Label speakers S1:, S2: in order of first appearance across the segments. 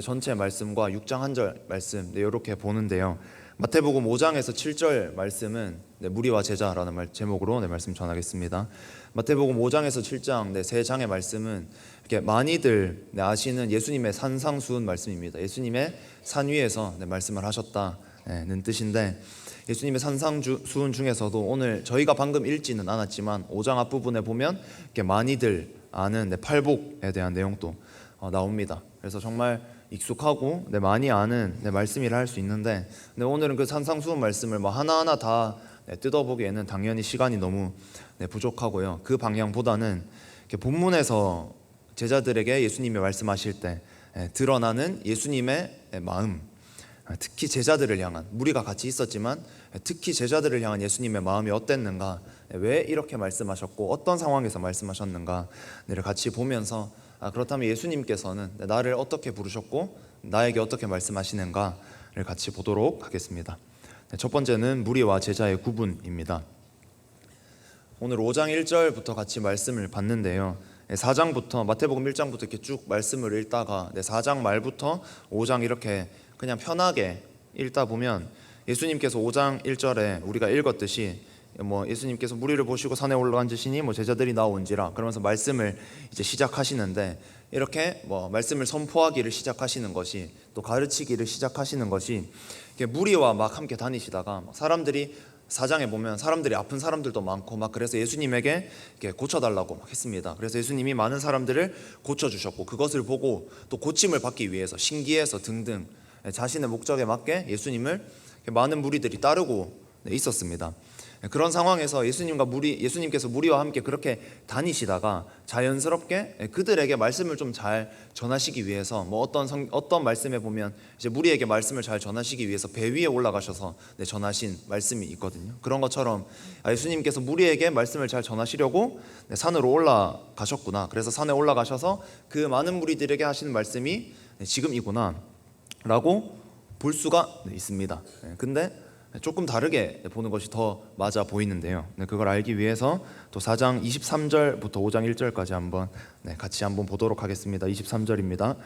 S1: 전체 말씀과 6장 한 절 말씀 이렇게 보는데요. 마태복음 5장에서 7절 말씀은 무리와 제자라는 제목으로 말씀 전하겠습니다. 마태복음 5장에서 7장 세 장의 말씀은 이렇게 많이들 아시는 예수님의 산상수훈 말씀입니다. 예수님의 산 위에서 말씀을 하셨다는 뜻인데, 예수님의 산상수훈 중에서도 오늘 저희가 방금 읽지는 않았지만 5장 앞부분에 보면 이렇게 많이들 아는 팔복에 대한 내용도 나옵니다. 그래서 정말 익숙하고 많이 아는 말씀이라 할 수 있는데, 근데 오늘은 그 산상수훈 말씀을 하나하나 다 뜯어보기에는 당연히 시간이 너무 부족하고요. 그 방향보다는 본문에서 제자들에게 예수님이 말씀하실 때 드러나는 예수님의 마음, 특히 제자들을 향한, 무리가 같이 있었지만 특히 제자들을 향한 예수님의 마음이 어땠는가, 왜 이렇게 말씀하셨고 어떤 상황에서 말씀하셨는가를 같이 보면서 그렇다면 예수님께서는 나를 어떻게 부르셨고 나에게 어떻게 말씀하시는가를 같이 보도록 하겠습니다. 첫 번째는 무리와 제자의 구분입니다. 오늘 5장 1절부터 같이 말씀을 봤는데요. 4장부터 마태복음 1장부터 이렇게 쭉 말씀을 읽다가 4장 말부터 5장 이렇게 그냥 편하게 읽다 보면 예수님께서 5장 1절에 우리가 읽었듯이 예수님께서 무리를 보시고 산에 올라앉으시니 제자들이 나온지라 그러면서 말씀을 이제 시작하시는데, 이렇게 말씀을 선포하기를 시작하시는 것이, 또 가르치기를 시작하시는 것이, 무리와 함께 다니시다가 사람들이 4장에 보면 사람들이 아픈 사람들도 많고 그래서 예수님에게 고쳐달라고 했습니다. 그래서 예수님이 많은 사람들을 고쳐주셨고, 그것을 보고 또 고침을 받기 위해서 신기해서 등등 자신의 목적에 맞게 예수님을 많은 무리들이 따르고 있었습니다. 그런 상황에서 예수님께서 무리와 함께 그렇게 다니시다가 자연스럽게 그들에게 말씀을 좀 잘 전하시기 위해서 어떤 말씀에 보면 이제 무리에게 말씀을 잘 전하시기 위해서 배 위에 올라가셔서 전하신 말씀이 있거든요. 그런 것처럼 예수님께서 무리에게 말씀을 잘 전하시려고 산으로 올라가셨구나, 그래서 산에 올라가셔서 그 많은 무리들에게 하시는 말씀이 지금이구나 라고 볼 수가 있습니다. 근데 조금 다르게 보는 것이 더 맞아 보이는데요. 그걸 알기 위해서 또 4장 23절부터 5장 1절까지 같이 한번 보도록 하겠습니다. 23절입니다.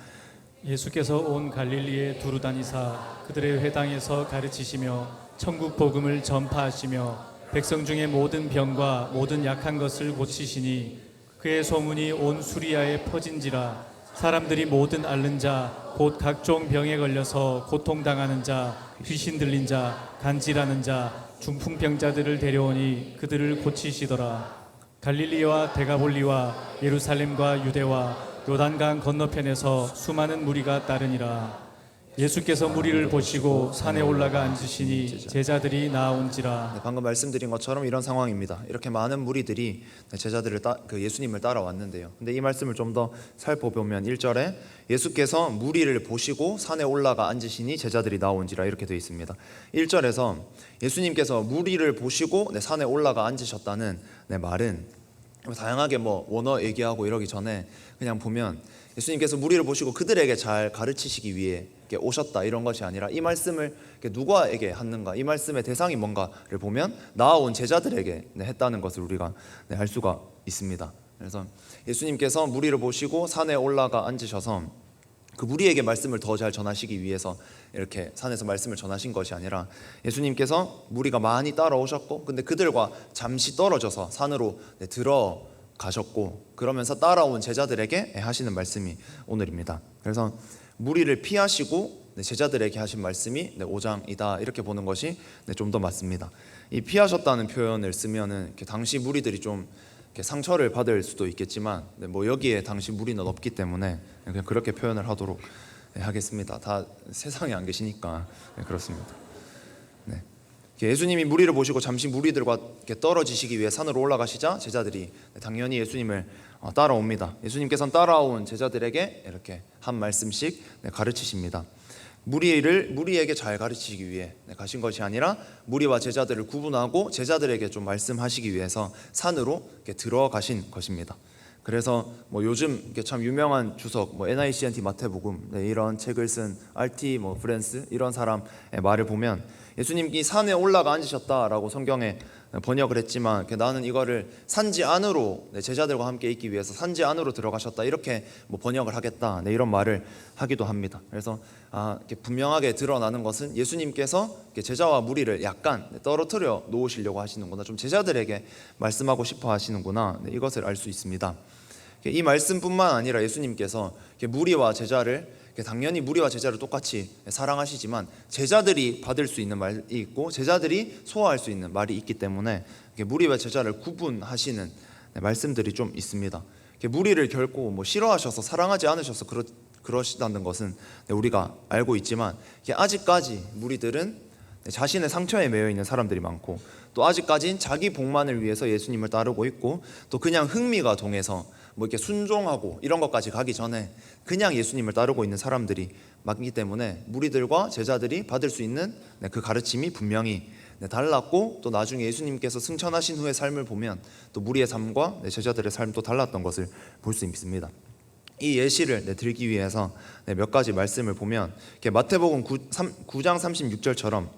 S2: 예수께서 온 갈릴리에 두루 다니사 그들의 회당에서 가르치시며 천국 복음을 전파하시며 백성 중에 모든 병과 모든 약한 것을 고치시니 그의 소문이 온 수리아에 퍼진지라. 사람들이 모든 앓는 자 곧 각종 병에 걸려서 고통당하는 자, 귀신 들린 자, 간질하는 자, 중풍병자들을 데려오니 그들을 고치시더라. 갈릴리와 데가볼리와 예루살렘과 유대와 요단강 건너편에서 수많은 무리가 따르니라. 예수께서 무리를 보시고 산에 올라가 앉으시니 제자들이 나아온지라.
S1: 방금 말씀드린 것처럼 이런 상황입니다. 이렇게 많은 무리들이 제자들을 예수님을 따라왔는데요. 근데 이 말씀을 좀 더 살펴보면 1절에 예수께서 무리를 보시고 산에 올라가 앉으시니 제자들이 나온지라 이렇게 되어 있습니다. 1절에서 예수님께서 무리를 보시고 산에 올라가 앉으셨다는 말은 다양하게 원어 얘기하고 이러기 전에 그냥 보면 예수님께서 무리를 보시고 그들에게 잘 가르치시기 위해 오셨다 이런 것이 아니라, 이 말씀을 누구에게 하는가, 이 말씀의 대상이 뭔가를 보면 나아온 제자들에게 했다는 것을 우리가 알 수가 있습니다. 그래서 예수님께서 무리를 보시고 산에 올라가 앉으셔서 그 무리에게 말씀을 더 잘 전하시기 위해서 이렇게 산에서 말씀을 전하신 것이 아니라, 예수님께서 무리가 많이 따라오셨고 근데 그들과 잠시 떨어져서 산으로 들어가셨고, 그러면서 따라온 제자들에게 하시는 말씀이 오늘입니다. 그래서 무리를 피하시고 제자들에게 하신 말씀이 5장이다 이렇게 보는 것이 좀 더 맞습니다. 이 피하셨다는 표현을 쓰면은 당시 무리들이 좀 상처를 받을 수도 있겠지만 여기에 당시 무리는 없기 때문에 그냥 그렇게 표현을 하도록 하겠습니다. 다 세상에 안 계시니까 그렇습니다. 예수님이 무리를 보시고 잠시 무리들과 떨어지시기 위해 산으로 올라가시자 제자들이 당연히 예수님을 따라옵니다. 예수님께서는 따라온 제자들에게 이렇게 한 말씀씩 가르치십니다. 무리에게 잘 가르치시기 위해 가신 것이 아니라 무리와 제자들을 구분하고 제자들에게 좀 말씀하시기 위해서 산으로 들어가신 것입니다. 그래서 요즘 참 유명한 주석 NICNT 마태복음 이런 책을 쓴 RT 프랜스 이런 사람의 말을 보면 예수님이 산에 올라가 앉으셨다라고 성경에 번역을 했지만 나는 이거를 산지 안으로 제자들과 함께 있기 위해서 산지 안으로 들어가셨다 이렇게 번역을 하겠다 이런 말을 하기도 합니다. 그래서 이렇게 분명하게 드러나는 것은 예수님께서 제자와 무리를 약간 떨어뜨려 놓으시려고 하시는구나, 좀 제자들에게 말씀하고 싶어 하시는구나, 이것을 알 수 있습니다. 이 말씀뿐만 아니라 예수님께서 무리와 제자를, 당연히 무리와 제자를 똑같이 사랑하시지만 제자들이 받을 수 있는 말이 있고 제자들이 소화할 수 있는 말이 있기 때문에 무리와 제자를 구분하시는 말씀들이 좀 있습니다. 무리를 결코 싫어하셔서 사랑하지 않으셔서 그러시다는 것은 우리가 알고 있지만 아직까지 무리들은 자신의 상처에 매여 있는 사람들이 많고, 또 아직까진 자기 복만을 위해서 예수님을 따르고 있고, 또 그냥 흥미가 동해서 이렇게 순종하고 이런 것까지 가기 전에 그냥 예수님을 따르고 있는 사람들이 많기 때문에 무리들과 제자들이 받을 수 있는 그 가르침이 분명히 달랐고, 또 나중에 예수님께서 승천하신 후의 삶을 보면 또 무리의 삶과 제자들의 삶도 달랐던 것을 볼 수 있습니다. 이 예시를 들기 위해서 몇 가지 말씀을 보면 마태복음 9장 36절처럼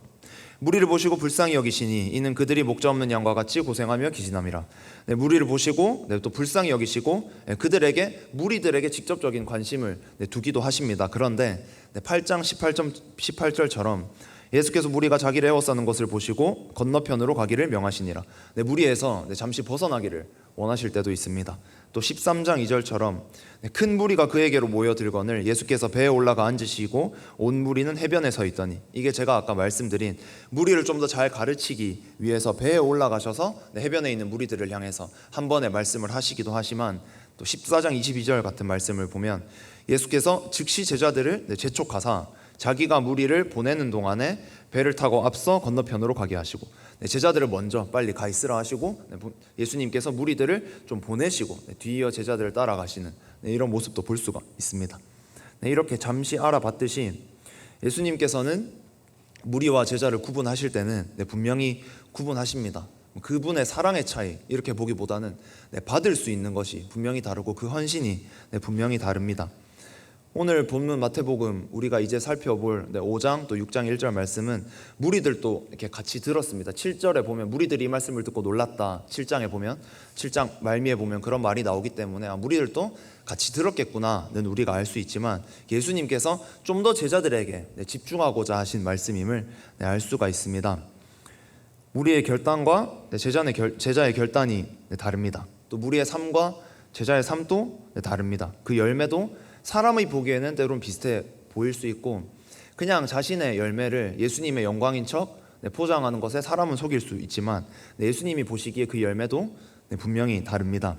S1: 무리를 보시고 불쌍히 여기시니 이는 그들이 목자 없는 양과 같이 고생하며 기진함이라. 무리를 보시고 또 불쌍히 여기시고 무리들에게 직접적인 관심을 두기도 하십니다. 그런데 8장 18절처럼 예수께서 무리가 자기를 에워싸는 것을 보시고 건너편으로 가기를 명하시니라. 무리에서 잠시 벗어나기를 원하실 때도 있습니다. 또 13장 2절처럼 큰 무리가 그에게로 모여들거늘 예수께서 배에 올라가 앉으시고 온 무리는 해변에 서 있더니, 이게 제가 아까 말씀드린 무리를 좀 더 잘 가르치기 위해서 배에 올라가셔서 해변에 있는 무리들을 향해서 한 번의 말씀을 하시기도 하지만, 또 14장 22절 같은 말씀을 보면 예수께서 즉시 제자들을 재촉하사 자기가 무리를 보내는 동안에 배를 타고 앞서 건너편으로 가게 하시고 제자들을 먼저 빨리 가 있으라 하시고 예수님께서 무리들을 좀 보내시고 뒤이어 제자들을 따라가시는 이런 모습도 볼 수가 있습니다. 이렇게 잠시 알아봤듯이 예수님께서는 무리와 제자를 구분하실 때는 분명히 구분하십니다. 그분의 사랑의 차이 이렇게 보기보다는 받을 수 있는 것이 분명히 다르고 그 헌신이 분명히 다릅니다. 오늘 본문 마태복음 우리가 이제 살펴볼 5장 또 6장 1절 말씀은 무리들도 이렇게 같이 들었습니다. 7절에 보면 무리들이 이 말씀을 듣고 놀랐다. 7장에 보면 7장 말미에 보면 그런 말이 나오기 때문에 무리들도 같이 들었겠구나는 우리가 알 수 있지만, 예수님께서 좀 더 제자들에게 집중하고자 하신 말씀임을 알 수가 있습니다. 무리의 결단과 제자의 결단이 다릅니다. 또 무리의 삶과 제자의 삶도 다릅니다. 그 열매도 사람의 보기에는 때론 비슷해 보일 수 있고, 그냥 자신의 열매를 예수님의 영광인 척 포장하는 것에 사람은 속일 수 있지만 예수님이 보시기에 그 열매도 분명히 다릅니다.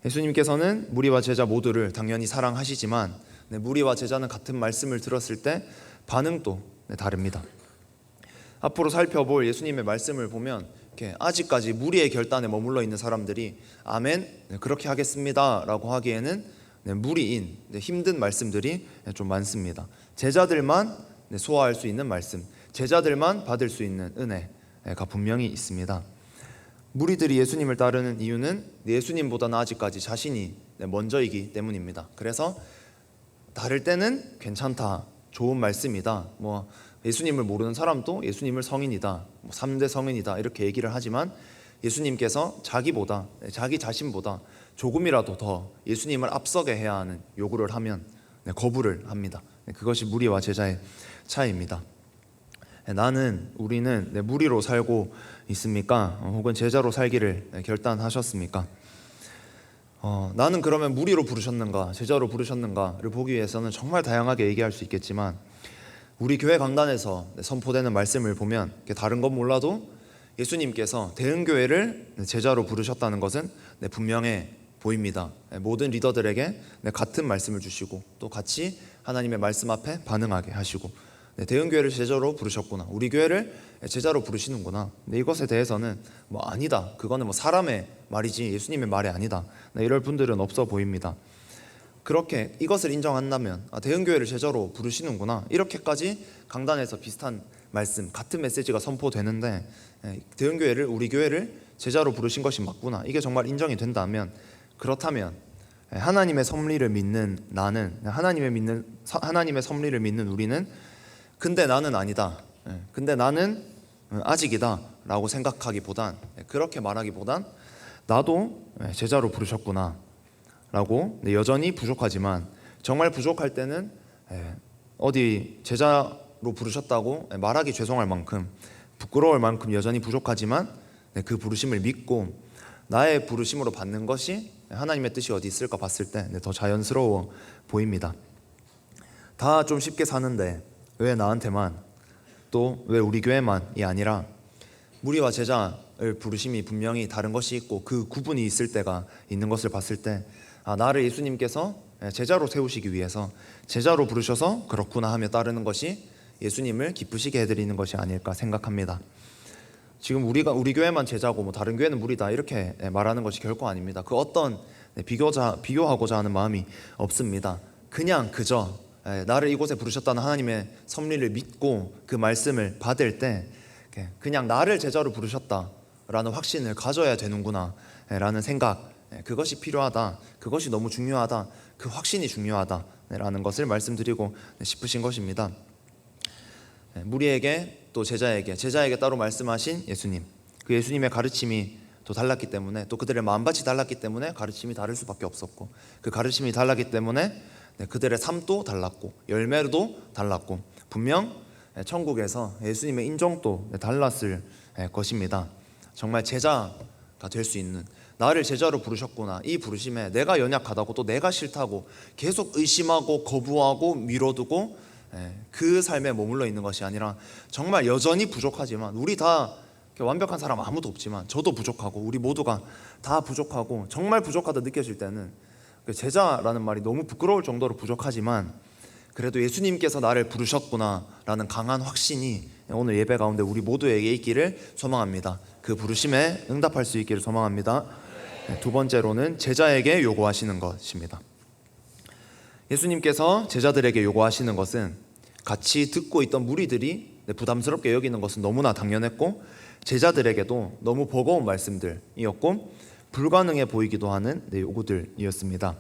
S1: 예수님께서는 무리와 제자 모두를 당연히 사랑하시지만 무리와 제자는 같은 말씀을 들었을 때 반응도 다릅니다. 앞으로 살펴볼 예수님의 말씀을 보면 아직까지 무리의 결단에 머물러 있는 사람들이 아멘 그렇게 하겠습니다 라고 하기에는 무리인 힘든 말씀들이 좀 많습니다. 제자들만 소화할 수 있는 말씀, 제자들만 받을 수 있는 은혜가 분명히 있습니다. 무리들이 예수님을 따르는 이유는 예수님보다는 아직까지 자신이 먼저이기 때문입니다. 그래서 다를 때는 괜찮다, 좋은 말씀이다, 예수님을 모르는 사람도 예수님을 성인이다, 3대 성인이다 이렇게 얘기를 하지만 예수님께서 자기 자신보다 조금이라도 더 예수님을 앞서게 해야 하는 요구를 하면 거부를 합니다. 그것이 무리와 제자의 차이입니다. 우리는 무리로 살고 있습니까? 혹은 제자로 살기를 결단하셨습니까? 나는 그러면 무리로 부르셨는가 제자로 부르셨는가를 보기 위해서는 정말 다양하게 얘기할 수 있겠지만, 우리 교회 강단에서 선포되는 말씀을 보면 다른 건 몰라도 예수님께서 대흥교회를 제자로 부르셨다는 것은 분명해 보입니다. 모든 리더들에게 같은 말씀을 주시고 또 같이 하나님의 말씀 앞에 반응하게 하시고 대흥교회를 제자로 부르셨구나, 우리 교회를 제자로 부르시는구나. 이것에 대해서는 아니다, 그거는 사람의 말이지 예수님의 말이 아니다, 이럴 분들은 없어 보입니다. 그렇게 이것을 인정한다면 대흥교회를 제자로 부르시는구나, 이렇게까지 강단에서 비슷한 말씀, 같은 메시지가 선포되는데 대흥교회를, 우리 교회를 제자로 부르신 것이 맞구나, 이게 정말 인정이 된다면, 그렇다면 하나님의 섭리를 믿는 나는, 하나님의 섭리를 믿는 우리는 근데 나는 아니다, 근데 나는 아직이다 라고 생각하기보단, 그렇게 말하기보단 나도 제자로 부르셨구나 라고, 여전히 부족하지만 정말 부족할 때는 어디 제자로 부르셨다고 말하기 죄송할 만큼, 부끄러울 만큼 여전히 부족하지만 그 부르심을 믿고 나의 부르심으로 받는 것이 하나님의 뜻이 어디 있을까 봤을 때 더 자연스러워 보입니다. 다 좀 쉽게 사는데 왜 나한테만, 또 왜 우리 교회만이 아니라 무리와 제자를 부르심이 분명히 다른 것이 있고 그 구분이 있을 때가 있는 것을 봤을 때, 나를 예수님께서 제자로 세우시기 위해서 제자로 부르셔서 그렇구나 하며 따르는 것이 예수님을 기쁘시게 해드리는 것이 아닐까 생각합니다. 지금 우리 교회만 제자고 뭐 다른 교회는 무리다 이렇게 말하는 것이 결코 아닙니다. 그 어떤 비교하고자 하는 마음이 없습니다. 그냥 그저 나를 이곳에 부르셨다는 하나님의 섭리를 믿고 그 말씀을 받을 때 그냥 나를 제자로 부르셨다라는 확신을 가져야 되는구나 라는 생각, 그것이 필요하다, 그것이 너무 중요하다, 그 확신이 중요하다라는 것을 말씀드리고 싶으신 것입니다. 무리에게 또 제자에게 따로 말씀하신 예수님, 그 예수님의 가르침이 또 달랐기 때문에, 또 그들의 마음밭이 달랐기 때문에 가르침이 다를 수밖에 없었고, 그 가르침이 달랐기 때문에 그들의 삶도 달랐고 열매도 달랐고, 분명 천국에서 예수님의 인정도 달랐을 것입니다. 정말 제자가 될 수 있는, 나를 제자로 부르셨구나, 이 부르심에 내가 연약하다고 또 내가 싫다고 계속 의심하고 거부하고 미뤄두고 그 삶에 머물러 있는 것이 아니라, 정말 여전히 부족하지만, 우리 다 완벽한 사람 아무도 없지만 저도 부족하고 우리 모두가 다 부족하고 정말 부족하다 느껴질 때는, 제자라는 말이 너무 부끄러울 정도로 부족하지만 그래도 예수님께서 나를 부르셨구나라는 강한 확신이 오늘 예배 가운데 우리 모두에게 있기를 소망합니다. 그 부르심에 응답할 수 있기를 소망합니다. 두 번째로는 제자에게 요구하시는 것입니다. 예수님께서 제자들에게 요구하시는 것은 같이 듣고 있던 무리들이 부담스럽게 여기는 것은 너무나 당연했고, 제자들에게도 너무 버거운 말씀들이었고 불가능해 보이기도 하는 요구들이었습니다.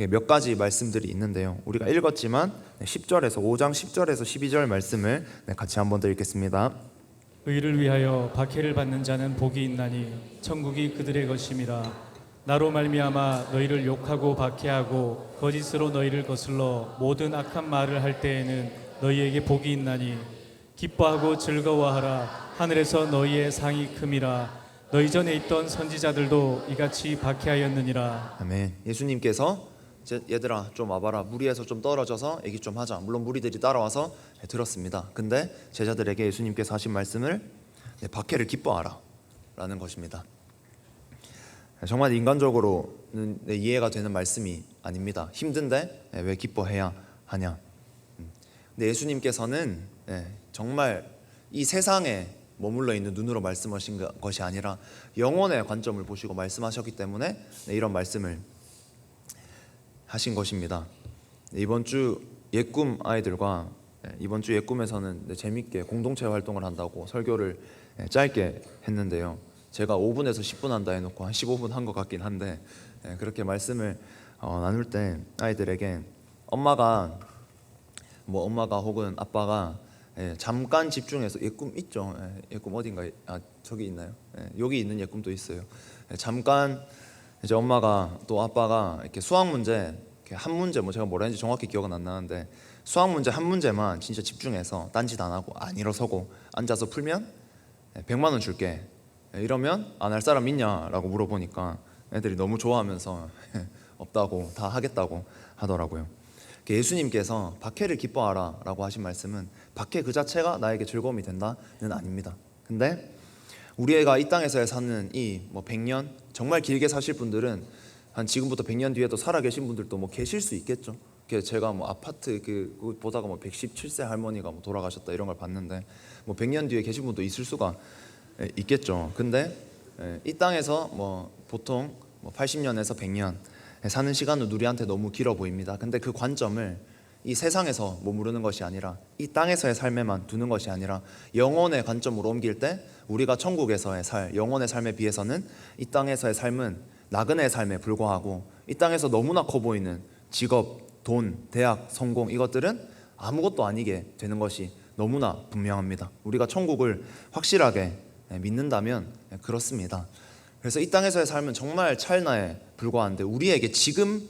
S1: 몇 가지 말씀들이 있는데요, 우리가 읽었지만 10절에서 5장 10절에서 12절 말씀을 같이 한번 더 읽겠습니다.
S2: 의를 위하여 박해를 받는 자는 복이 있나니 천국이 그들의 것임이라. 나로 말미암아 너희를 욕하고 박해하고 거짓으로 너희를 거슬러 모든 악한 말을 할 때에는 너희에게 복이 있나니 기뻐하고 즐거워하라. 하늘에서 너희의 상이 큼이라. 너희 전에 있던 선지자들도 이같이 박해하였느니라.
S1: 아멘. 예수님께서 얘들아 좀 와봐라, 무리에서 좀 떨어져서 얘기 좀 하자. 물론 무리들이 따라와서 들었습니다. 근데 제자들에게 예수님께서 하신 말씀을 박해를 기뻐하라 라는 것입니다. 정말 인간적으로는 이해가 되는 말씀이 아닙니다. 힘든데 왜 기뻐해야 하냐. 근데 예수님께서는 정말 이 세상에 머물러 있는 눈으로 말씀하신 것이 아니라 영혼의 관점을 보시고 말씀하셨기 때문에 이런 말씀을 하신 것입니다. 이번 주 예꿈 아이들과 이번 주 예꿈에서는 재밌게 공동체 활동을 한다고 설교를 짧게 했는데요, 제가 5분에서 10분 한다 해놓고 한 15분 한 것 같긴 한데, 그렇게 말씀을 나눌 때 아이들에게 엄마가 혹은 아빠가 잠깐 집중해서, 예꿈 있죠? 예꿈 어딘가 저기 있나요? 여기 있는 예꿈도 있어요. 잠깐 이제 엄마가 또 아빠가 이렇게 수학 문제 이렇게 한 문제, 제가 뭐라 했는지 정확히 기억은 안 나는데, 수학 문제 한 문제만 진짜 집중해서 딴짓 안 하고 안 일어서고 앉아서 풀면 100만 원 줄게, 이러면 안 할 사람 있냐라고 물어보니까 애들이 너무 좋아하면서 없다고, 다 하겠다고 하더라고요. 예수님께서 박해를 기뻐하라 라고 하신 말씀은 박해 그 자체가 나에게 즐거움이 된다는 아닙니다. 근데 우리가 이 땅에서 사는 이 100년, 정말 길게 사실 분들은 한 지금부터 100년 뒤에도 살아 계신 분들도 계실 수 있겠죠. 제가 아파트 보다가 117세 할머니가 돌아가셨다 이런 걸 봤는데 100년 뒤에 계신 분도 있을 수가 있겠죠. 근데 이 땅에서 보통 80년에서 100년 사는 시간은 우리한테 너무 길어 보입니다. 근데 그 관점을 이 세상에서 머무르는 것이 아니라 이 땅에서의 삶에만 두는 것이 아니라 영혼의 관점으로 옮길 때 우리가 천국에서의 영혼의 삶에 비해서는 이 땅에서의 삶은 나그네의 삶에 불과하고, 이 땅에서 너무나 커 보이는 직업, 돈, 대학, 성공, 이것들은 아무것도 아니게 되는 것이 너무나 분명합니다. 우리가 천국을 확실하게 믿는다면 그렇습니다. 그래서 이 땅에서의 삶은 정말 찰나에 불과한데 우리에게 지금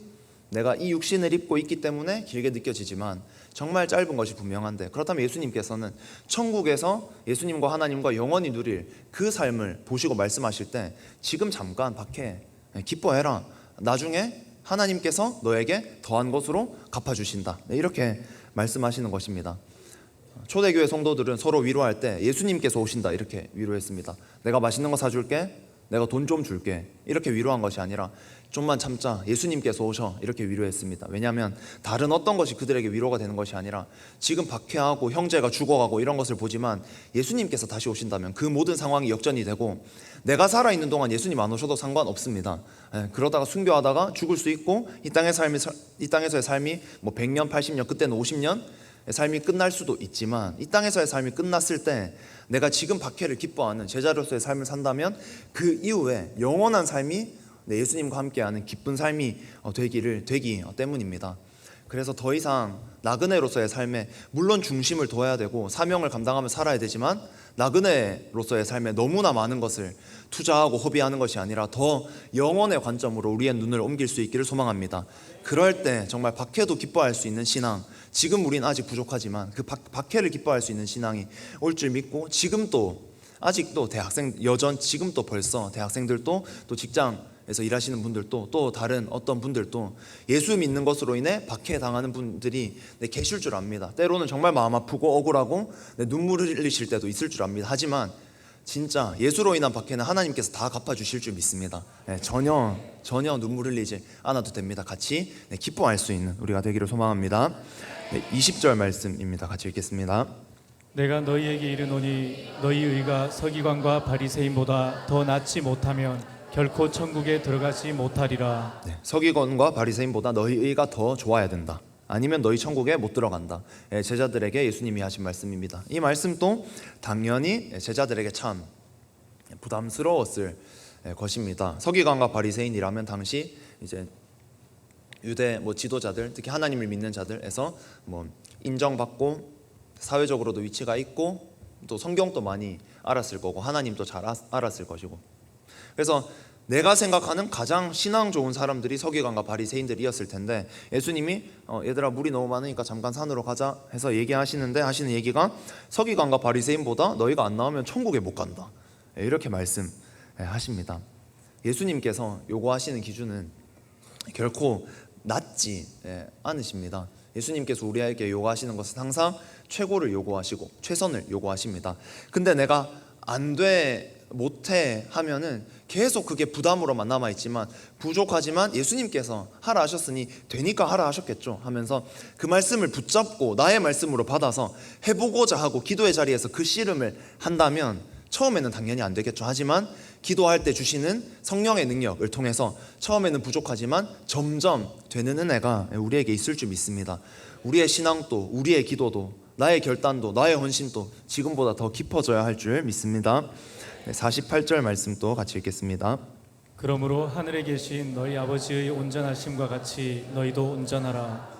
S1: 내가 이 육신을 입고 있기 때문에 길게 느껴지지만 정말 짧은 것이 분명한데, 그렇다면 예수님께서는 천국에서 예수님과 하나님과 영원히 누릴 그 삶을 보시고 말씀하실 때 지금 잠깐 박해 기뻐해라, 나중에 하나님께서 너에게 더한 것으로 갚아주신다, 이렇게 말씀하시는 것입니다. 초대교회 성도들은 서로 위로할 때 예수님께서 오신다 이렇게 위로했습니다. 내가 맛있는 거 사줄게, 내가 돈 좀 줄게, 이렇게 위로한 것이 아니라 좀만 참자, 예수님께서 오셔, 이렇게 위로했습니다. 왜냐하면 다른 어떤 것이 그들에게 위로가 되는 것이 아니라 지금 박해하고 형제가 죽어가고 이런 것을 보지만 예수님께서 다시 오신다면 그 모든 상황이 역전이 되고 내가 살아있는 동안 예수님 안 오셔도 상관없습니다. 그러다가 순교하다가 죽을 수 있고 이 땅에서의 삶이 뭐 100년, 80년, 그때는 50년 삶이 끝날 수도 있지만 이 땅에서의 삶이 끝났을 때 내가 지금 박해를 기뻐하는 제자로서의 삶을 산다면 그 이후에 영원한 삶이 예수님과 함께하는 기쁜 삶이 되기 때문입니다. 그래서 더 이상 나그네로서의 삶에 물론 중심을 둬야 되고 사명을 감당하며 살아야 되지만 나그네로서의 삶에 너무나 많은 것을 투자하고 허비하는 것이 아니라 더 영원의 관점으로 우리의 눈을 옮길 수 있기를 소망합니다. 그럴 때 정말 박해도 기뻐할 수 있는 신앙, 지금 우린 아직 부족하지만 그 박해를 기뻐할 수 있는 신앙이 올 줄 믿고, 아직도 대학생, 지금 또 벌써 대학생들도 또 직장에서 일하시는 분들도 또 다른 어떤 분들도 예수 믿는 것으로 인해 박해당하는 분들이 계실 줄 압니다. 때로는 정말 마음 아프고 억울하고 눈물을 흘리실 때도 있을 줄 압니다. 하지만 진짜 예수로 인한 박해는 하나님께서 다 갚아주실 줄 믿습니다. 전혀 눈물 흘리지 않아도 됩니다. 같이 기뻐할 수 있는 우리가 되기를 소망합니다. 20절 말씀입니다. 같이 읽겠습니다.
S2: 내가 너희에게 이르노니 너희 의가 서기관과 바리새인보다 더 낫지 못하면 결코 천국에 들어가지 못하리라.
S1: 서기관과 바리새인보다 너희 의가 더 좋아야 된다, 아니면 너희 천국에 못 들어간다. 제자들에게 예수님이 하신 말씀입니다. 이 말씀도 당연히 제자들에게 참 부담스러웠을 것입니다. 서기관과 바리새인이라면 당시 이제 유대 지도자들, 특히 하나님을 믿는 자들에서 인정받고 사회적으로도 위치가 있고 또 성경도 많이 알았을 거고 하나님도 잘 알았을 것이고, 그래서 내가 생각하는 가장 신앙 좋은 사람들이 서기관과 바리새인들이었을 텐데 예수님이 얘들아 물이 너무 많으니까 잠깐 산으로 가자 해서 하시는 얘기가 서기관과 바리새인보다 너희가 안 나오면 천국에 못 간다, 이렇게 말씀하십니다. 예수님께서 요구하시는 기준은 결코 낮지 않으십니다. 예수님께서 우리에게 요구하시는 것은 항상 최고를 요구하시고 최선을 요구하십니다. 근데 내가 안 돼, 못해 하면은 계속 그게 부담으로만 남아있지만 부족하지만 예수님께서 하라 하셨으니 되니까 하라 하셨겠죠 하면서 그 말씀을 붙잡고 나의 말씀으로 받아서 해보고자 하고 기도의 자리에서 그 씨름을 한다면 처음에는 당연히 안 되겠죠. 하지만 기도할 때 주시는 성령의 능력을 통해서 처음에는 부족하지만 점점 되는 은혜가 우리에게 있을 줄 믿습니다. 우리의 신앙도, 우리의 기도도, 나의 결단도, 나의 헌신도 지금보다 더 깊어져야 할 줄 믿습니다. 48절 말씀도 같이 읽겠습니다.
S2: 그러므로 하늘에 계신 너희 아버지의 온전하심과 같이 너희도 온전하라.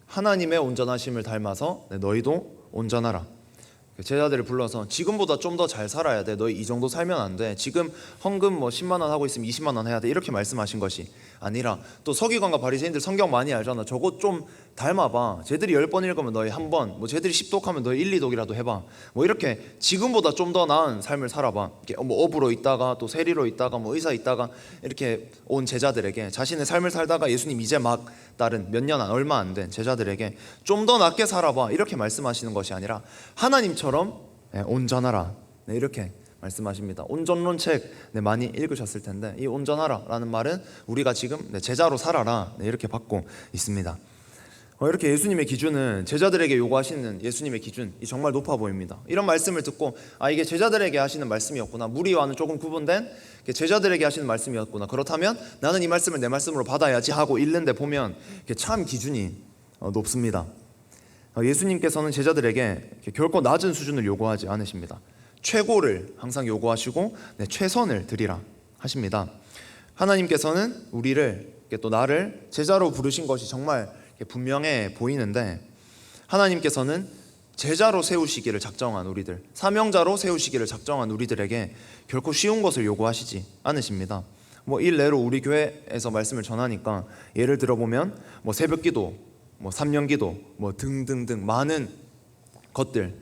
S1: 하나님의 온전하심을 닮아서 너희도 온전하라. 제자들을 불러서 지금보다 좀 더 잘 살아야 돼, 너희 이 정도 살면 안 돼, 지금 헌금 10만 원 하고 있으면 20만 원 해야 돼, 이렇게 말씀하신 것이 아니라, 또 서기관과 바리새인들 성경 많이 알잖아. 저거 좀 닮아봐, 쟤들이 10번 읽으면 너희 한 번, 쟤들이 10독하면 너희 1, 2독이라도 해봐, 이렇게 지금보다 좀 더 나은 삶을 살아봐. 이렇게 어부로 있다가 또 세리로 있다가 의사 있다가 이렇게 온 제자들에게, 자신의 삶을 살다가 예수님 이제 막 따른 얼마 안 된 제자들에게 좀 더 낫게 살아봐, 이렇게 말씀하시는 것이 아니라 하나님처럼 온전하라, 이렇게 말씀하십니다. 온전론 책 많이 읽으셨을 텐데 이 온전하라라는 말은 우리가 지금 제자로 살아라, 이렇게 받고 있습니다. 이렇게 예수님의 기준은, 제자들에게 요구하시는 예수님의 기준이 정말 높아 보입니다. 이런 말씀을 듣고 이게 제자들에게 하시는 말씀이었구나, 무리와는 조금 구분된 제자들에게 하시는 말씀이었구나, 그렇다면 나는 이 말씀을 내 말씀으로 받아야지 하고 읽는데 보면 참 기준이 높습니다. 예수님께서는 제자들에게 결코 낮은 수준을 요구하지 않으십니다. 최고를 항상 요구하시고 최선을 드리라 하십니다. 하나님께서는 우리를, 또 나를 제자로 부르신 것이 정말 분명해 보이는데, 하나님께서는 제자로 세우시기를 작정한 우리들, 사명자로 세우시기를 작정한 우리들에게 결코 쉬운 것을 요구하시지 않으십니다. 뭐 일례로 우리 교회에서 말씀을 전하니까 예를 들어보면 뭐 새벽기도, 뭐 3년기도, 뭐 등등등 많은 것들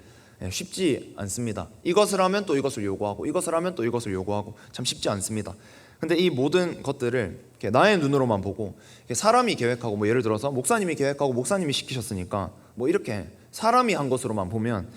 S1: 쉽지 않습니다. 이것을 하면 또 이것을 요구하고, 이것을 하면 또 이것을 요구하고, 참 쉽지 않습니다. 근데 이 모든 것들을 이렇게 나의 눈으로만 보고, 사람이 계획하고, 뭐 예를 들어서 목사님이 계획하고 목사님이 시키셨으니까 뭐 이렇게 사람이 한 것으로만 보면,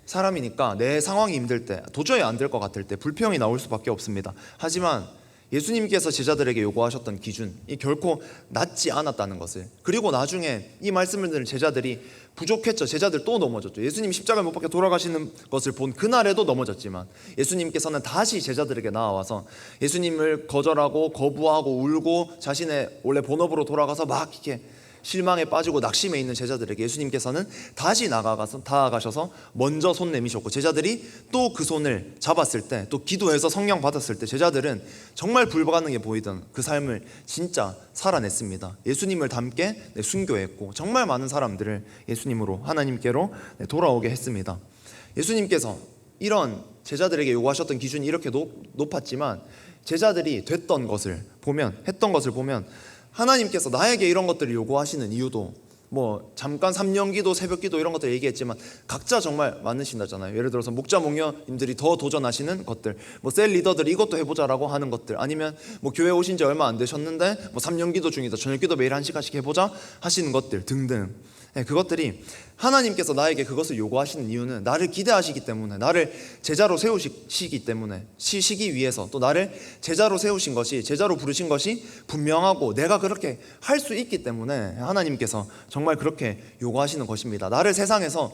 S1: 사람이니까 내 상황이 힘들 때, 도저히 안 될 것 같을 때 불평이 나올 수밖에 없습니다. 하지만 예수님께서 제자들에게 요구하셨던 기준이 결코 낮지 않았다는 것을, 그리고 나중에 이 말씀을 들은 제자들이 부족했죠. 제자들 또 넘어졌죠. 예수님 십자가에 못 박혀 돌아가시는 것을 본 그날에도 넘어졌지만 예수님께서는 다시 제자들에게 나와서 예수님을 거절하고 거부하고 울고 자신의 원래 본업으로 돌아가서 막 이렇게 실망에 빠지고 낙심해 있는 제자들에게 예수님께서는 다시 다가가셔서 먼저 손 내미셨고, 제자들이 또 그 손을 잡았을 때, 또 기도해서 성령 받았을 때 제자들은 정말 불가능해 보이던 그 삶을 진짜 살아냈습니다. 예수님을 닮게 순교했고 정말 많은 사람들을 예수님으로, 하나님께로 돌아오게 했습니다. 예수님께서 이런 제자들에게 요구하셨던 기준이 이렇게 높았지만 제자들이 됐던 것을 보면, 했던 것을 보면 하나님께서 나에게 이런 것들을 요구하시는 이유도 뭐 잠깐 3년기도, 새벽기도 이런 것들 얘기했지만 각자 정말 많으신다잖아요. 예를 들어서 목자 목녀님들이 더 도전하시는 것들, 뭐 셀 리더들이 이것도 해보자라고 하는 것들, 아니면 뭐 교회 오신 지 얼마 안 되셨는데 뭐 3년기도 중이다, 저녁기도 매일 1시간씩 해보자 하시는 것들 등등, 그것들이 하나님께서 나에게 그것을 요구하시는 이유는 나를 기대하시기 때문에, 나를 제자로 세우시기 때문에, 시기 위해서, 또 나를 제자로 세우신 것이, 제자로 부르신 것이 분명하고 내가 그렇게 할 수 있기 때문에 하나님께서 정말 그렇게 요구하시는 것입니다. 나를 세상에서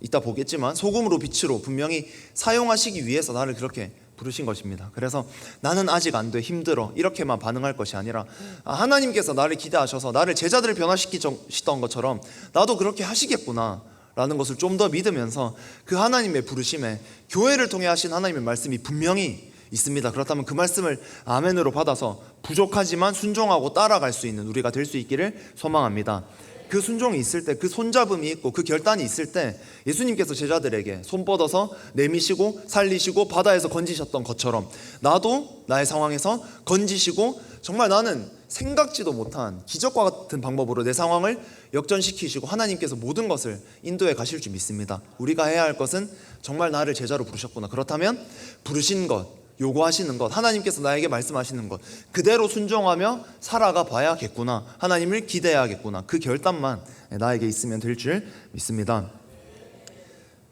S1: 이따 보겠지만 소금으로 빛으로 분명히 사용하시기 위해서 나를 그렇게 부르신 것입니다. 그래서 나는 아직 안 돼, 힘들어, 이렇게만 반응할 것이 아니라 하나님께서 나를 기대하셔서 나를 제자들을 변화시키던 것처럼 나도 그렇게 하시겠구나 라는 것을 좀 더 믿으면서 그 하나님의 부르심에, 교회를 통해 하신 하나님의 말씀이 분명히 있습니다. 그렇다면 그 말씀을 아멘으로 받아서 부족하지만 순종하고 따라갈 수 있는 우리가 될 수 있기를 소망합니다. 그 순종이 있을 때, 그 손잡음이 있고 그 결단이 있을 때 예수님께서 제자들에게 손 뻗어서 내미시고 살리시고 바다에서 건지셨던 것처럼 나도 나의 상황에서 건지시고 정말 나는 생각지도 못한 기적과 같은 방법으로 내 상황을 역전시키시고 하나님께서 모든 것을 인도해 가실 줄 믿습니다. 우리가 해야 할 것은 정말 나를 제자로 부르셨구나, 그렇다면 부르신 것, 요구하시는 것, 하나님께서 나에게 말씀하시는 것 그대로 순종하며 살아가 봐야겠구나, 하나님을 기대해야겠구나, 그 결단만 나에게 있으면 될 줄 믿습니다.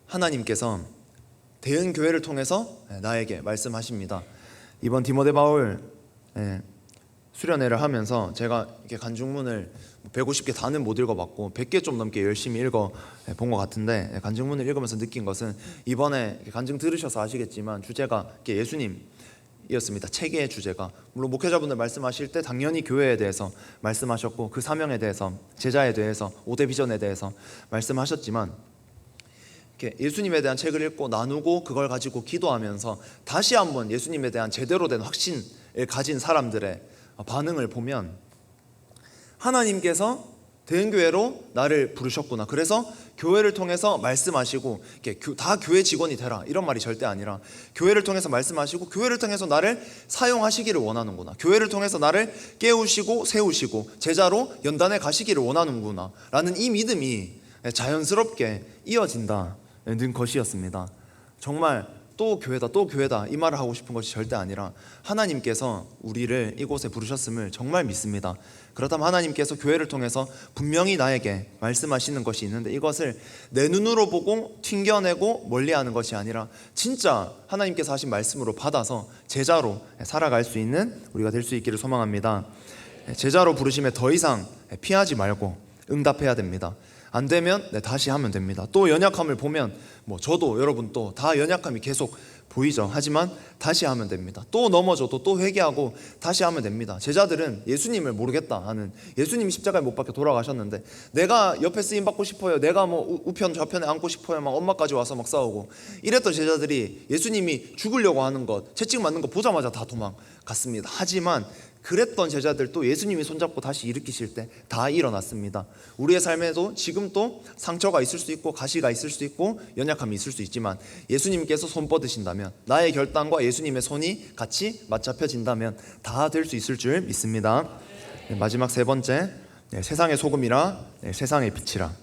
S1: 하나님께서 대은교회를 통해서 나에게 말씀하십니다. 이번 디모데 바울 수련회를 하면서 제가 이렇게 간증문을 150개 다는 못 읽어봤고 100개 좀 넘게 열심히 읽어본 것 같은데, 간증문을 읽으면서 느낀 것은, 이번에 간증 들으셔서 아시겠지만 주제가 예수님이었습니다. 책의 주제가. 물론 목회자분들 말씀하실 때 당연히 교회에 대해서 말씀하셨고 그 사명에 대해서, 제자에 대해서, 5대 비전에 대해서 말씀하셨지만, 이렇게 예수님에 대한 책을 읽고 나누고 그걸 가지고 기도하면서 다시 한번 예수님에 대한 제대로 된 확신을 가진 사람들의 반응을 보면, 하나님께서 대은교회로 나를 부르셨구나, 그래서 교회를 통해서 말씀하시고 다 교회 직원이 되라 이런 말이 절대 아니라, 교회를 통해서 말씀하시고 교회를 통해서 나를 사용하시기를 원하는구나, 교회를 통해서 나를 깨우시고 세우시고 제자로 연단해 가시기를 원하는구나 라는 이 믿음이 자연스럽게 이어진다는 것이었습니다. 정말 또 교회다, 또 교회다 이 말을 하고 싶은 것이 절대 아니라 하나님께서 우리를 이곳에 부르셨음을 정말 믿습니다. 그렇다면 하나님께서 교회를 통해서 분명히 나에게 말씀하시는 것이 있는데, 이것을 내 눈으로 보고 튕겨내고 멀리하는 것이 아니라 진짜 하나님께서 하신 말씀으로 받아서 제자로 살아갈 수 있는 우리가 될 수 있기를 소망합니다. 제자로 부르심에 더 이상 피하지 말고 응답해야 됩니다. 안 되면 다시 하면 됩니다. 또 연약함을 보면 저도 여러분 또 다 연약함이 계속 보이죠. 하지만 다시 하면 됩니다. 또 넘어져도 또 회개하고 다시 하면 됩니다. 제자들은 예수님을 모르겠다 하는, 예수님이 십자가에 못 박혀 돌아가셨는데 내가 옆에 쓰임 받고 싶어요, 내가 우편 좌편에 앉고 싶어요, 막 엄마까지 와서 막 싸우고 이랬던 제자들이 예수님이 죽으려고 하는 것, 채찍 맞는 거 보자마자 다 도망갔습니다. 하지만 그랬던 제자들도 예수님이 손잡고 다시 일으키실 때 다 일어났습니다. 우리의 삶에도 지금 또 상처가 있을 수 있고 가시가 있을 수 있고 연약함이 있을 수 있지만 예수님께서 손 뻗으신다면, 나의 결단과 예수님의 손이 같이 맞잡혀진다면 다 될 수 있을 줄 믿습니다. 마지막 세 번째, 세상의 소금이라 세상의 빛이라.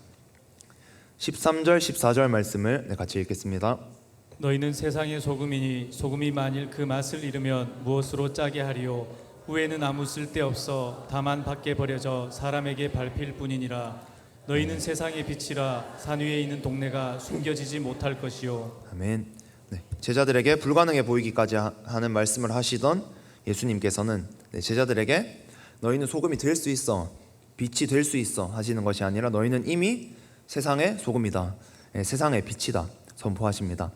S1: 13절 14절 말씀을 같이 읽겠습니다.
S2: 너희는 세상의 소금이니 소금이 만일 그 맛을 잃으면 무엇으로 짜게 하리요? 후에는 아무 쓸데없어 다만 밖에 버려져 사람에게 밟힐 뿐이니라. 너희는 세상의 빛이라. 산 위에 있는 동네가 숨겨지지 못할 것이요.
S1: 아멘. 제자들에게 불가능해 보이기까지 하는 말씀을 하시던 예수님께서는 제자들에게 너희는 소금이 될 수 있어, 빛이 될 수 있어 하시는 것이 아니라 너희는 이미 세상의 소금이다, 세상의 빛이다 선포하십니다.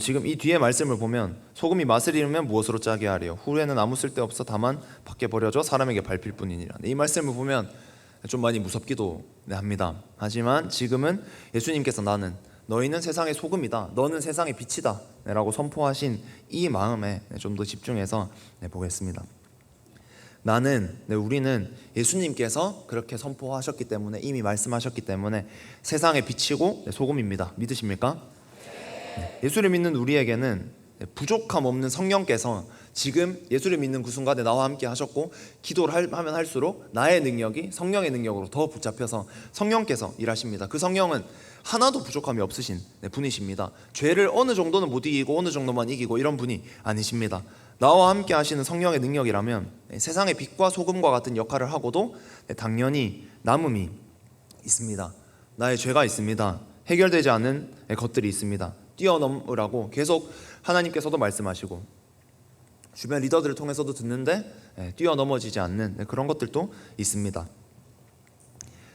S1: 지금 이 뒤에 말씀을 보면 소금이 맛을 잃으면 무엇으로 짜게 하리요? 후에는 아무 쓸데없어 다만 밖에 버려져 사람에게 밟힐 뿐이니라. 이 말씀을 보면 좀 많이 무섭기도 합니다. 하지만 지금은 예수님께서 너희는 세상의 소금이다, 너는 세상의 빛이다 라고 선포하신 이 마음에 좀 더 집중해서 보겠습니다. 우리는 예수님께서 그렇게 선포하셨기 때문에, 이미 말씀하셨기 때문에 세상의 빛이고 소금입니다. 믿으십니까? 예수를 믿는 우리에게는 부족함 없는 성령께서 지금 예수를 믿는 그 순간에 나와 함께 하셨고, 기도를 하면 할수록 나의 능력이 성령의 능력으로 더 붙잡혀서 성령께서 일하십니다. 그 성령은 하나도 부족함이 없으신 분이십니다. 죄를 어느 정도는 못 이기고 어느 정도만 이기고 이런 분이 아니십니다. 나와 함께 하시는 성령의 능력이라면 세상의 빛과 소금과 같은 역할을 하고도 당연히 남음이 있습니다. 나의 죄가 있습니다. 해결되지 않은 것들이 있습니다. 뛰어넘으라고 계속 하나님께서도 말씀하시고 주변 리더들을 통해서도 듣는데 뛰어넘어지지 않는 그런 것들도 있습니다.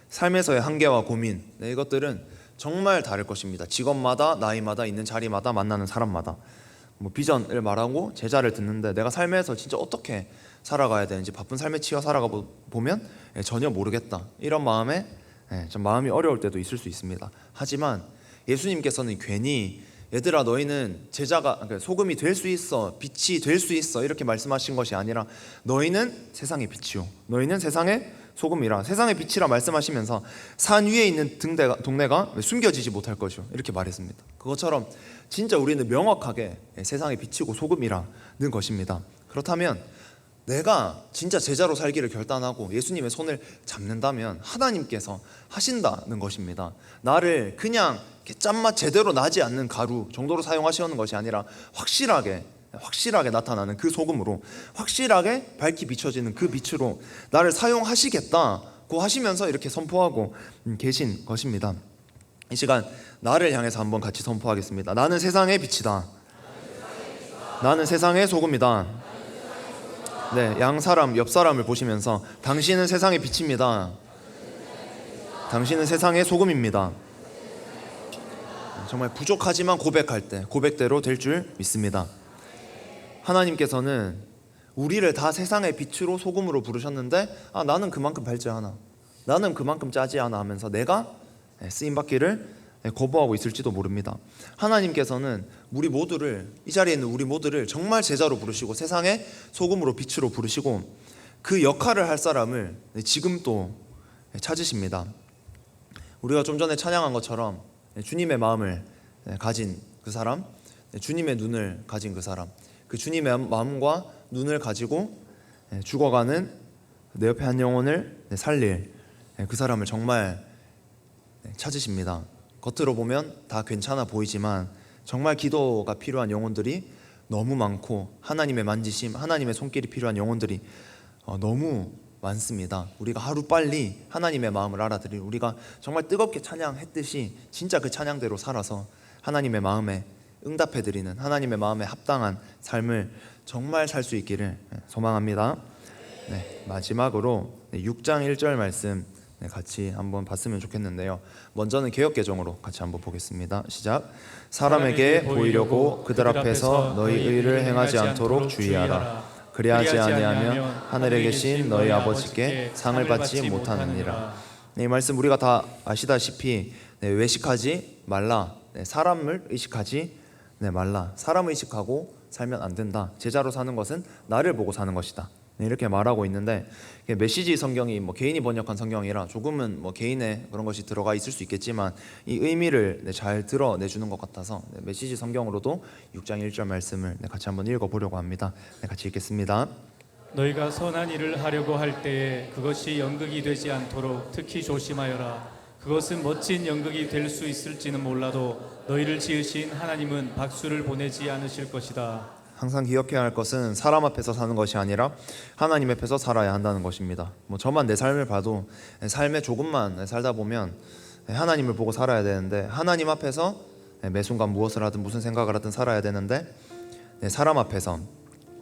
S1: 삶에서의 한계와 고민, 이것들은 정말 다를 것입니다. 직업마다, 나이마다, 있는 자리마다, 만나는 사람마다. 비전을 말하고 제자를 듣는데 내가 삶에서 진짜 어떻게 살아가야 되는지, 바쁜 삶에 치여 살아가 보면 전혀 모르겠다, 이런 마음에 좀 마음이 어려울 때도 있을 수 있습니다. 하지만 예수님께서는 괜히 얘들아 너희는 그러니까 소금이 될 수 있어, 빛이 될 수 있어 이렇게 말씀하신 것이 아니라 너희는 세상의 빛이요, 너희는 세상의 소금이라, 세상의 빛이라 말씀하시면서 산 위에 있는 동네가 숨겨지지 못할 것이요 이렇게 말했습니다. 그것처럼 진짜 우리는 명확하게 세상의 빛이고 소금이라는 것입니다. 그렇다면 내가 진짜 제자로 살기를 결단하고 예수님의 손을 잡는다면 하나님께서 하신다는 것입니다. 나를 그냥 짠맛 제대로 나지 않는 가루 정도로 사용하시는 것이 아니라 확실하게 나타나는 그 소금으로, 확실하게 밝히 비춰지는 그 빛으로 나를 사용하시겠다고 하시면서 이렇게 선포하고 계신 것입니다. 이 시간 나를 향해서 한번 같이 선포하겠습니다. 나는 세상의 빛이다. 나는 세상의 소금이다. 양 사람, 옆 사람을 보시면서 당신은 세상의 빛입니다. 당신은 세상의 소금입니다. 정말 부족하지만 고백할 때 고백대로 될 줄 믿습니다. 하나님께서는 우리를 다 세상의 빛으로 소금으로 부르셨는데 나는 그만큼 밝지 않아, 나는 그만큼 짜지 않아 하면서 내가 쓰임받기를 거부하고 있을지도 모릅니다. 하나님께서는 우리 모두를, 이 자리에 있는 우리 모두를 정말 제자로 부르시고 세상의 소금으로 빛으로 부르시고 그 역할을 할 사람을 지금 또 찾으십니다. 우리가 좀 전에 찬양한 것처럼 주님의 마음을 가진 그 사람, 주님의 눈을 가진 그 사람, 그 주님의 마음과 눈을 가지고 죽어가는 내 옆에 한 영혼을 살릴 그 사람을 정말 찾으십니다. 겉으로 보면 다 괜찮아 보이지만 정말 기도가 필요한 영혼들이 너무 많고 하나님의 만지심, 하나님의 손길이 필요한 영혼들이 너무 많습니다. 우리가 하루빨리 하나님의 마음을 알아들이, 우리가 정말 뜨겁게 찬양했듯이 진짜 그 찬양대로 살아서 하나님의 마음에 응답해드리는, 하나님의 마음에 합당한 삶을 정말 살 수 있기를 소망합니다. 마지막으로 6장 1절 말씀 같이 한번 봤으면 좋겠는데요. 먼저는 개역개정으로 같이 한번 보겠습니다. 시작. 사람에게 보이려고 그들 앞에서 너희 의를 행하지 않도록 주의하라. 그리하지 아니하면 하늘에 계신 너희 아버지께 상을 받지 못하느니라. 이 말씀 우리가 다 아시다시피 외식하지 말라, 사람을 의식하지 말라. 사람을 의식하고 살면 안 된다. 제자로 사는 것은 나를 보고 사는 것이다. 네, 이렇게 말하고 있는데 이게 메시지 성경이 뭐 개인이 번역한 성경이라 조금은 뭐 개인의 그런 것이 들어가 있을 수 있겠지만 이 의미를 잘 드러내주는 것 같아서 메시지 성경으로도 6장 1절 말씀을 같이 한번 읽어보려고 합니다. 같이 읽겠습니다.
S2: 너희가 선한 일을 하려고 할 때에 그것이 연극이 되지 않도록 특히 조심하여라. 그것은 멋진 연극이 될 수 있을지는 몰라도 너희를 지으신 하나님은 박수를 보내지 않으실 것이다.
S1: 항상 기억해야 할 것은 사람 앞에서 사는 것이 아니라 하나님 앞에서 살아야 한다는 것입니다. 뭐 저만 내 삶을 봐도 삶에 조금만 살다 보면 하나님을 보고 살아야 되는데 하나님 앞에서 매 순간 무엇을 하든 무슨 생각을 하든 살아야 되는데 사람 앞에서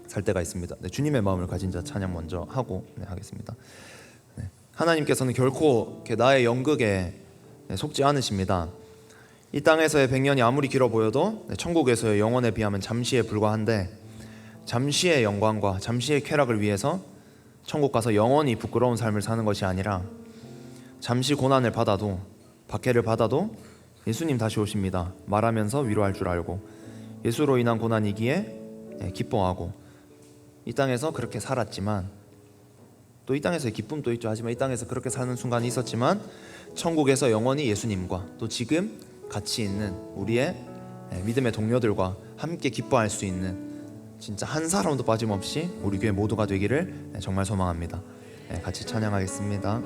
S1: 살 때가 있습니다. 주님의 마음을 가진 자 찬양 먼저 하고 하겠습니다. 하나님께서는 결코 나의 연극에 속지 않으십니다. 이 땅에서의 100년이 아무리 길어 보여도 천국에서의 영원에 비하면 잠시에 불과한데 잠시의 영광과 잠시의 쾌락을 위해서 천국 가서 영원히 부끄러운 삶을 사는 것이 아니라 잠시 고난을 받아도 박해를 받아도 예수님 다시 오십니다. 말하면서 위로할 줄 알고 예수로 인한 고난이기에 기뻐하고 이 땅에서 그렇게 살았지만 또 이 땅에서의 기쁨도 있죠. 하지만 이 땅에서 그렇게 사는 순간이 있었지만 천국에서 영원히 예수님과 또 지금 같이 있는 우리의 믿음의 동료들과 함께 기뻐할 수 있는 진짜 한 사람도 빠짐없이 우리 교회 모두가 되기를 정말 소망합니다. 같이 찬양하겠습니다.